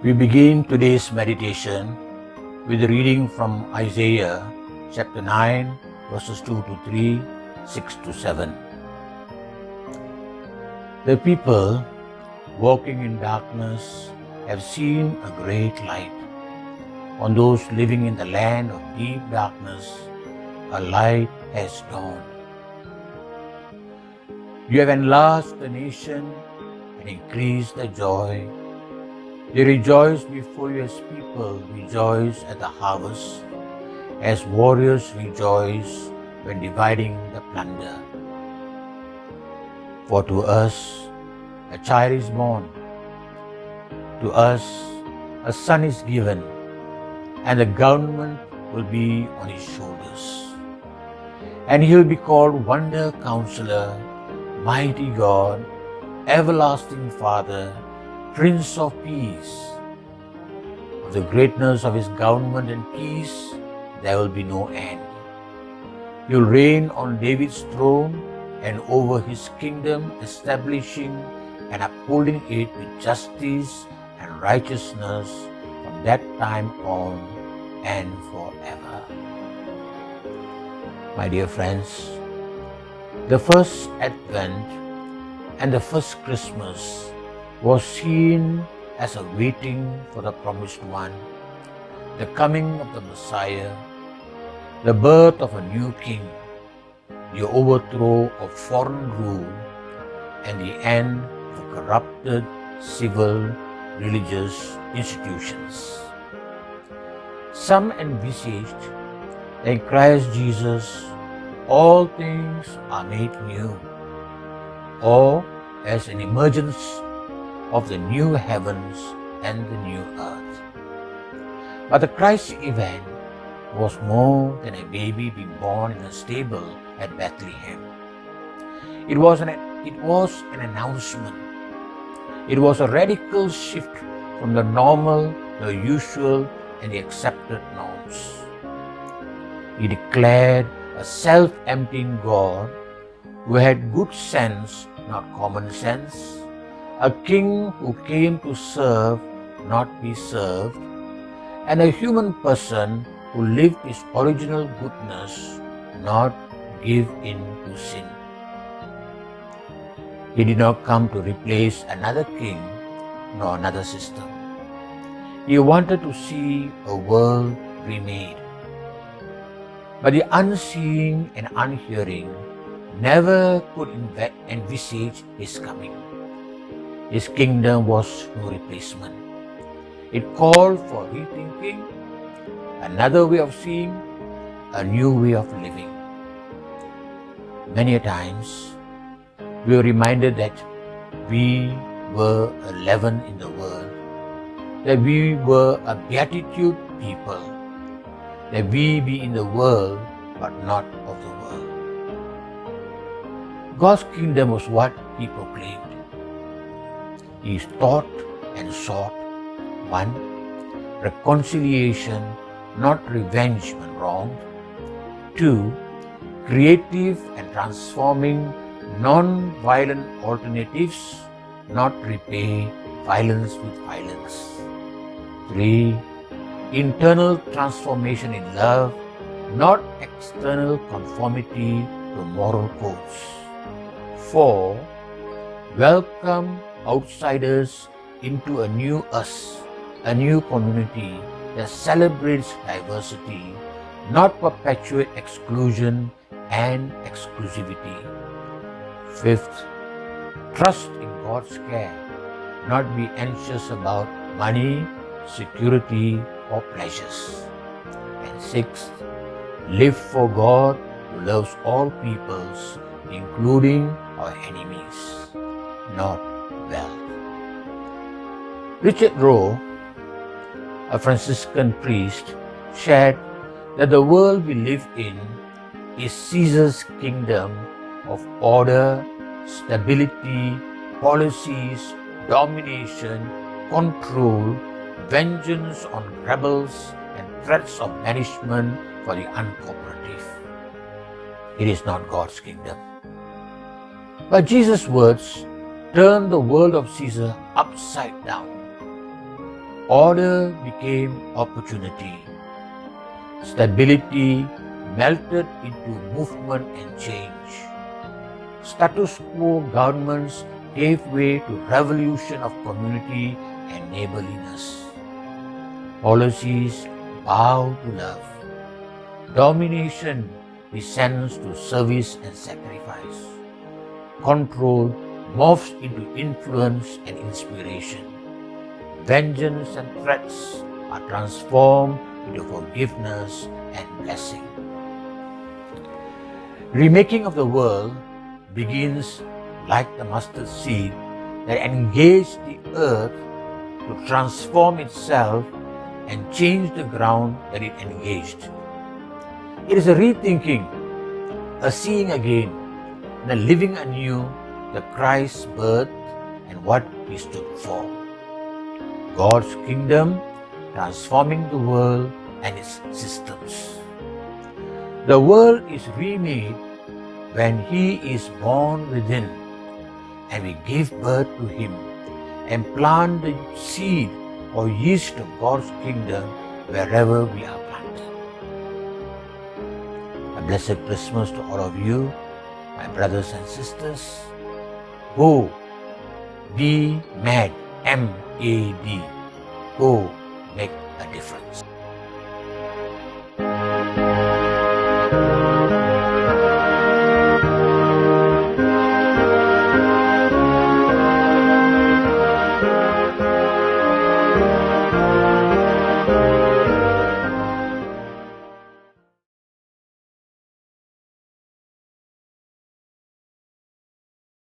We begin today's meditation with a reading from Isaiah chapter 9, verses 2 to 3, 6 to 7. The people walking in darkness have seen a great light. On those living in the land of deep darkness, a light has dawned. You have enlarged the nation and increased the joy. They rejoice before you as people rejoice at the harvest, as warriors rejoice when dividing the plunder. For to us a child is born, to us a son is given, and the government will be on his shoulders. And he will be called Wonder Counselor, Mighty God, Everlasting Father, Prince of Peace. Of the greatness of his government and peace there will be no end. He will reign on David's throne and over his kingdom, establishing and upholding it with justice and righteousness from that time on and forever. My dear friends, the first Advent and the first Christmas was seen as a waiting for the promised one, the coming of the Messiah, the birth of a new king, the overthrow of foreign rule, and the end of corrupted civil religious institutions. Some envisaged that in Christ Jesus all things are made new, or as an emergence of the new heavens and the new earth. But the Christ event was more than a baby being born in a stable at Bethlehem. It was an announcement. It was a radical shift from the normal, the usual, and the accepted norms. He declared a self-emptying God who had good sense, not common sense, a king who came to serve, not be served, and a human person who lived his original goodness, not give in to sin. He did not come to replace another king nor another system. He wanted to see a world remade. But the unseeing and unhearing never could envisage his coming. His kingdom was no replacement. It called for rethinking, another way of seeing, a new way of living. Many a times, we are reminded that we were a leaven in the world, that we were a beatitude people, that we be in the world but not of the world. God's kingdom was what he proclaimed. He taught and sought 1. Reconciliation, not revenge when wronged. 2. Creative and transforming non-violent alternatives, not repay violence with violence. 3. Internal transformation in love, not external conformity to moral codes. 4. Welcome outsiders into a new us, a new community that celebrates diversity, not perpetuate exclusion and exclusivity. 5th, trust in God's care, not be anxious about money, security, or pleasures. And 6th, live for God who loves all peoples, including our enemies, not wealth. Richard Rowe, a Franciscan priest, shared that the world we live in is Caesar's kingdom of order, stability, policies, domination, control, vengeance on rebels, and threats of banishment for the uncooperative. It is not God's kingdom. But Jesus' words turned the world of Caesar upside down. Order became opportunity. Stability melted into movement and change. Status quo governments gave way to revolution of community and neighborliness. Policies bowed to love. Domination descends to service and sacrifice. Control morphs into influence and inspiration. Vengeance and threats are transformed into forgiveness and blessing. Remaking of the world begins like the mustard seed that engaged the earth to transform itself and change the ground that it engaged. It is a rethinking, a seeing again, and a living anew the Christ's birth and what he stood for. God's kingdom transforming the world and its systems. The world is remade when he is born within, and we give birth to him and plant the seed or yeast of God's kingdom wherever we are planted. A blessed Christmas to all of you, my brothers and sisters. Go, be mad, M-A-D. Go, make a difference.